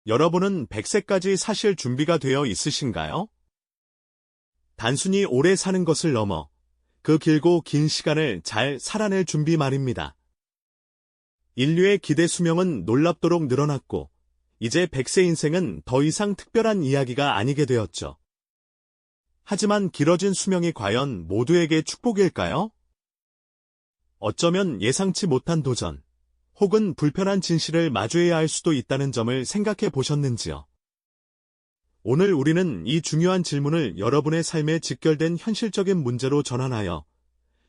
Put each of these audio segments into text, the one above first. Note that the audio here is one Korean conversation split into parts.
여러분은 100세까지 사실 준비가 되어 있으신가요? 단순히 오래 사는 것을 넘어 그 길고 긴 시간을 잘 살아낼 준비 말입니다. 인류의 기대 수명은 놀랍도록 늘어났고, 이제 100세 인생은 더 이상 특별한 이야기가 아니게 되었죠. 하지만 길어진 수명이 과연 모두에게 축복일까요? 어쩌면 예상치 못한 도전, 혹은 불편한 진실을 마주해야 할 수도 있다는 점을 생각해 보셨는지요? 오늘 우리는 이 중요한 질문을 여러분의 삶에 직결된 현실적인 문제로 전환하여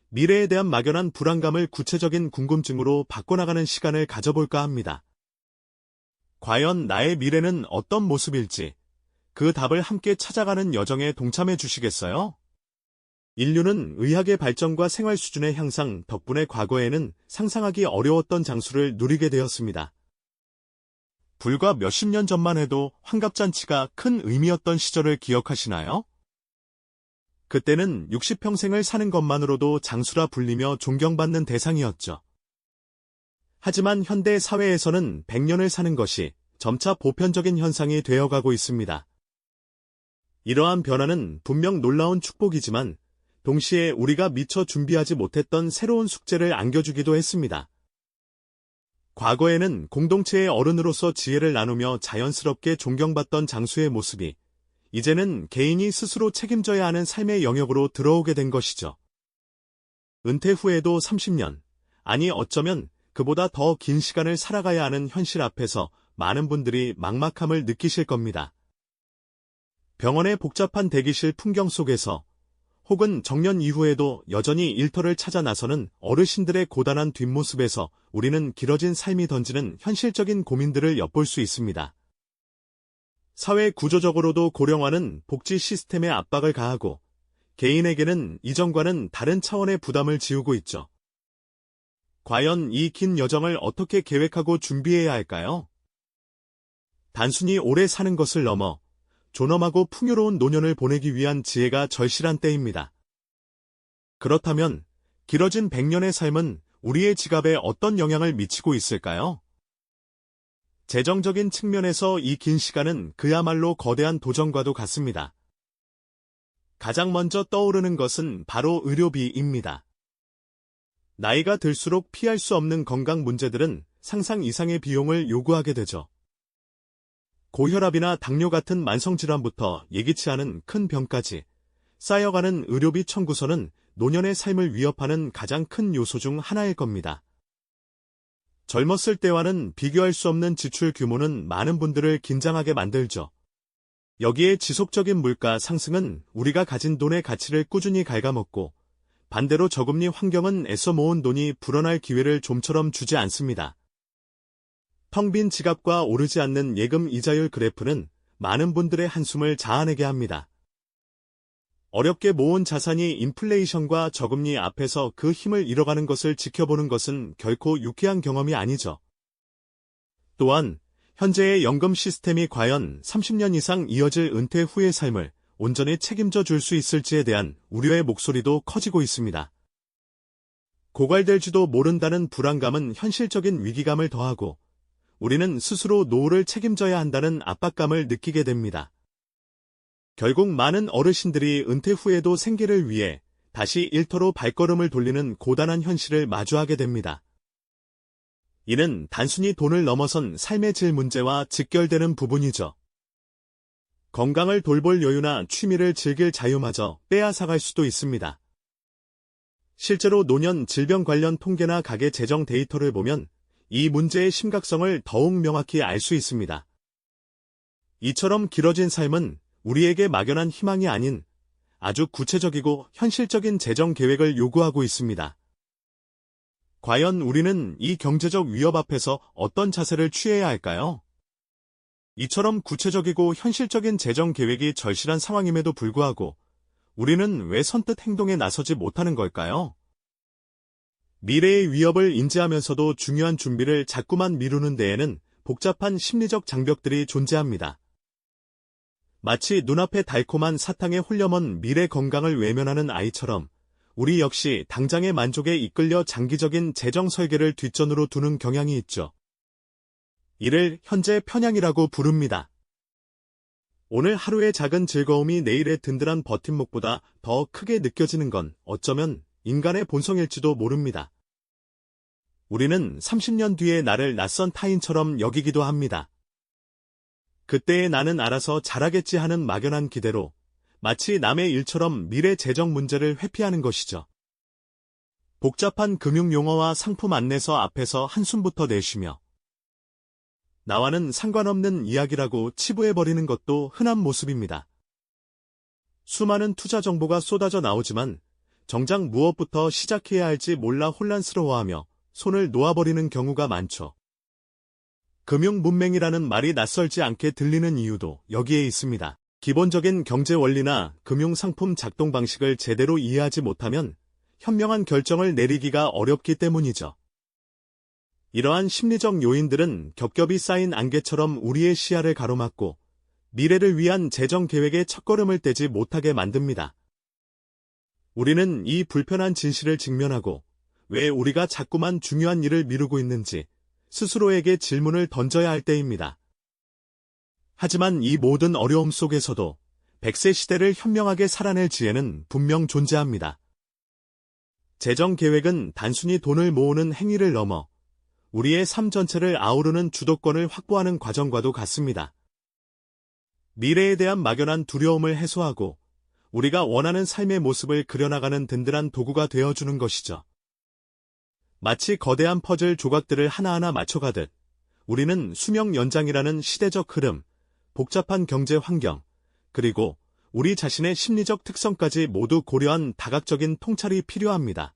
미래에 대한 막연한 불안감을 구체적인 궁금증으로 바꿔나가는 시간을 가져볼까 합니다. 과연 나의 미래는 어떤 모습일지, 그 답을 함께 찾아가는 여정에 동참해 주시겠어요? 인류는 의학의 발전과 생활 수준의 향상 덕분에 과거에는 상상하기 어려웠던 장수를 누리게 되었습니다. 불과 몇십 년 전만 해도 환갑잔치가 큰 의미였던 시절을 기억하시나요? 그때는 60평생을 사는 것만으로도 장수라 불리며 존경받는 대상이었죠. 하지만 현대 사회에서는 100년을 사는 것이 점차 보편적인 현상이 되어가고 있습니다. 이러한 변화는 분명 놀라운 축복이지만 동시에 우리가 미처 준비하지 못했던 새로운 숙제를 안겨주기도 했습니다. 과거에는 공동체의 어른으로서 지혜를 나누며 자연스럽게 존경받던 장수의 모습이 이제는 개인이 스스로 책임져야 하는 삶의 영역으로 들어오게 된 것이죠. 은퇴 후에도 30년, 아니 어쩌면 그보다 더 긴 시간을 살아가야 하는 현실 앞에서 많은 분들이 막막함을 느끼실 겁니다. 병원의 복잡한 대기실 풍경 속에서 혹은 정년 이후에도 여전히 일터를 찾아 나서는 어르신들의 고단한 뒷모습에서 우리는 길어진 삶이 던지는 현실적인 고민들을 엿볼 수 있습니다. 사회 구조적으로도 고령화는 복지 시스템에 압박을 가하고 개인에게는 이전과는 다른 차원의 부담을 지우고 있죠. 과연 이 긴 여정을 어떻게 계획하고 준비해야 할까요? 단순히 오래 사는 것을 넘어 존엄하고 풍요로운 노년을 보내기 위한 지혜가 절실한 때입니다. 그렇다면 길어진 100년의 삶은 우리의 지갑에 어떤 영향을 미치고 있을까요? 재정적인 측면에서 이 긴 시간은 그야말로 거대한 도전과도 같습니다. 가장 먼저 떠오르는 것은 바로 의료비입니다. 나이가 들수록 피할 수 없는 건강 문제들은 상상 이상의 비용을 요구하게 되죠. 고혈압이나 당뇨 같은 만성질환부터 예기치 않은 큰 병까지 쌓여가는 의료비 청구서는 노년의 삶을 위협하는 가장 큰 요소 중 하나일 겁니다. 젊었을 때와는 비교할 수 없는 지출 규모는 많은 분들을 긴장하게 만들죠. 여기에 지속적인 물가 상승은 우리가 가진 돈의 가치를 꾸준히 갉아먹고 반대로 저금리 환경은 애써 모은 돈이 불어날 기회를 좀처럼 주지 않습니다. 텅 빈 지갑과 오르지 않는 예금 이자율 그래프는 많은 분들의 한숨을 자아내게 합니다. 어렵게 모은 자산이 인플레이션과 저금리 앞에서 그 힘을 잃어가는 것을 지켜보는 것은 결코 유쾌한 경험이 아니죠. 또한 현재의 연금 시스템이 과연 30년 이상 이어질 은퇴 후의 삶을 온전히 책임져 줄 수 있을지에 대한 우려의 목소리도 커지고 있습니다. 고갈될지도 모른다는 불안감은 현실적인 위기감을 더하고 우리는 스스로 노후를 책임져야 한다는 압박감을 느끼게 됩니다. 결국 많은 어르신들이 은퇴 후에도 생계를 위해 다시 일터로 발걸음을 돌리는 고단한 현실을 마주하게 됩니다. 이는 단순히 돈을 넘어선 삶의 질 문제와 직결되는 부분이죠. 건강을 돌볼 여유나 취미를 즐길 자유마저 빼앗아갈 수도 있습니다. 실제로 노년 질병 관련 통계나 가계 재정 데이터를 보면 이 문제의 심각성을 더욱 명확히 알 수 있습니다. 이처럼 길어진 삶은 우리에게 막연한 희망이 아닌 아주 구체적이고 현실적인 재정 계획을 요구하고 있습니다. 과연 우리는 이 경제적 위협 앞에서 어떤 자세를 취해야 할까요? 이처럼 구체적이고 현실적인 재정 계획이 절실한 상황임에도 불구하고 우리는 왜 선뜻 행동에 나서지 못하는 걸까요? 미래의 위협을 인지하면서도 중요한 준비를 자꾸만 미루는 데에는 복잡한 심리적 장벽들이 존재합니다. 마치 눈앞에 달콤한 사탕에 홀려먼 미래 건강을 외면하는 아이처럼 우리 역시 당장의 만족에 이끌려 장기적인 재정 설계를 뒷전으로 두는 경향이 있죠. 이를 현재 편향이라고 부릅니다. 오늘 하루의 작은 즐거움이 내일의 든든한 버팀목보다 더 크게 느껴지는 건 어쩌면 인간의 본성일지도 모릅니다. 우리는 30년 뒤의 나를 낯선 타인처럼 여기기도 합니다. 그때의 나는 알아서 잘하겠지 하는 막연한 기대로 마치 남의 일처럼 미래 재정 문제를 회피하는 것이죠. 복잡한 금융용어와 상품 안내서 앞에서 한숨부터 내쉬며 나와는 상관없는 이야기라고 치부해버리는 것도 흔한 모습입니다. 수많은 투자 정보가 쏟아져 나오지만 정작 무엇부터 시작해야 할지 몰라 혼란스러워하며 손을 놓아버리는 경우가 많죠. 금융 문맹이라는 말이 낯설지 않게 들리는 이유도 여기에 있습니다. 기본적인 경제 원리나 금융 상품 작동 방식을 제대로 이해하지 못하면 현명한 결정을 내리기가 어렵기 때문이죠. 이러한 심리적 요인들은 겹겹이 쌓인 안개처럼 우리의 시야를 가로막고 미래를 위한 재정 계획의 첫걸음을 떼지 못하게 만듭니다. 우리는 이 불편한 진실을 직면하고 왜 우리가 자꾸만 중요한 일을 미루고 있는지 스스로에게 질문을 던져야 할 때입니다. 하지만 이 모든 어려움 속에서도 100세 시대를 현명하게 살아낼 지혜는 분명 존재합니다. 재정 계획은 단순히 돈을 모으는 행위를 넘어 우리의 삶 전체를 아우르는 주도권을 확보하는 과정과도 같습니다. 미래에 대한 막연한 두려움을 해소하고 우리가 원하는 삶의 모습을 그려나가는 든든한 도구가 되어주는 것이죠. 마치 거대한 퍼즐 조각들을 하나하나 맞춰가듯 우리는 수명 연장이라는 시대적 흐름, 복잡한 경제 환경, 그리고 우리 자신의 심리적 특성까지 모두 고려한 다각적인 통찰이 필요합니다.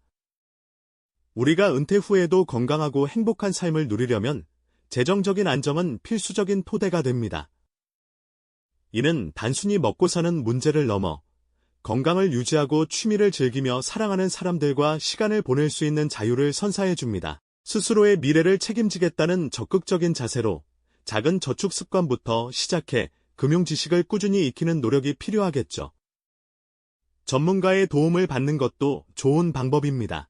우리가 은퇴 후에도 건강하고 행복한 삶을 누리려면 재정적인 안정은 필수적인 토대가 됩니다. 이는 단순히 먹고 사는 문제를 넘어 건강을 유지하고 취미를 즐기며 사랑하는 사람들과 시간을 보낼 수 있는 자유를 선사해 줍니다. 스스로의 미래를 책임지겠다는 적극적인 자세로 작은 저축 습관부터 시작해 금융 지식을 꾸준히 익히는 노력이 필요하겠죠. 전문가의 도움을 받는 것도 좋은 방법입니다.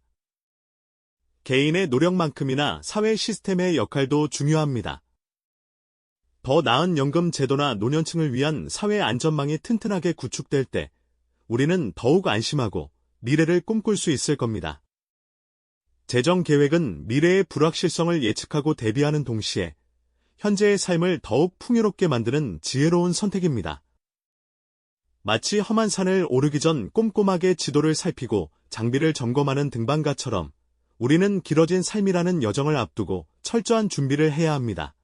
개인의 노력만큼이나 사회 시스템의 역할도 중요합니다. 더 나은 연금 제도나 노년층을 위한 사회 안전망이 튼튼하게 구축될 때 우리는 더욱 안심하고 미래를 꿈꿀 수 있을 겁니다. 재정 계획은 미래의 불확실성을 예측하고 대비하는 동시에 현재의 삶을 더욱 풍요롭게 만드는 지혜로운 선택입니다. 마치 험한 산을 오르기 전 꼼꼼하게 지도를 살피고 장비를 점검하는 등반가처럼 우리는 길어진 삶이라는 여정을 앞두고 철저한 준비를 해야 합니다.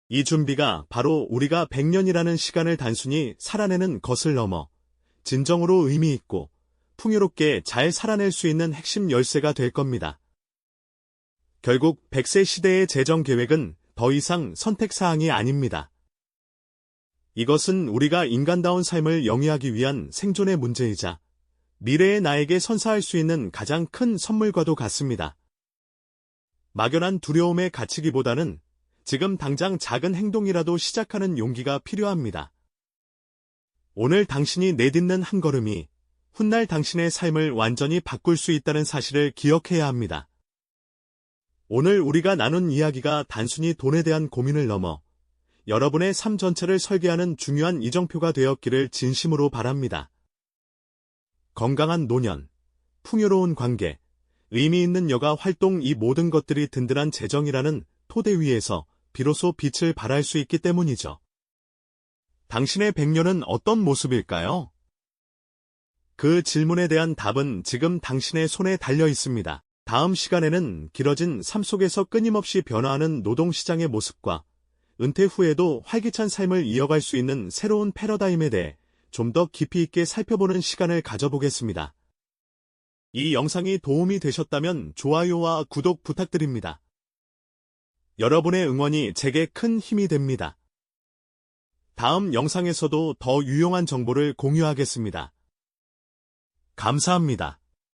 이 준비가 바로 우리가 100년이라는 시간을 단순히 살아내는 것을 넘어 진정으로 의미 있고 풍요롭게 잘 살아낼 수 있는 핵심 열쇠가 될 겁니다. 결국 100세 시대의 재정 계획은 더 이상 선택사항이 아닙니다. 이것은 우리가 인간다운 삶을 영위하기 위한 생존의 문제이자 미래의 나에게 선사할 수 있는 가장 큰 선물과도 같습니다. 막연한 두려움에 갇히기보다는 지금 당장 작은 행동이라도 시작하는 용기가 필요합니다. 오늘 당신이 내딛는 한 걸음이 훗날 당신의 삶을 완전히 바꿀 수 있다는 사실을 기억해야 합니다. 오늘 우리가 나눈 이야기가 단순히 돈에 대한 고민을 넘어 여러분의 삶 전체를 설계하는 중요한 이정표가 되었기를 진심으로 바랍니다. 건강한 노년, 풍요로운 관계, 의미 있는 여가 활동 이 모든 것들이 든든한 재정이라는 토대 위에서 비로소 빛을 발할 수 있기 때문이죠. 당신의 100년은 어떤 모습일까요? 그 질문에 대한 답은 지금 당신의 손에 달려 있습니다. 다음 시간에는 길어진 삶 속에서 끊임없이 변화하는 노동시장의 모습과 은퇴 후에도 활기찬 삶을 이어갈 수 있는 새로운 패러다임에 대해 좀 더 깊이 있게 살펴보는 시간을 가져보겠습니다. 이 영상이 도움이 되셨다면 좋아요와 구독 부탁드립니다. 여러분의 응원이 제게 큰 힘이 됩니다. 다음 영상에서도 더 유용한 정보를 공유하겠습니다. 감사합니다.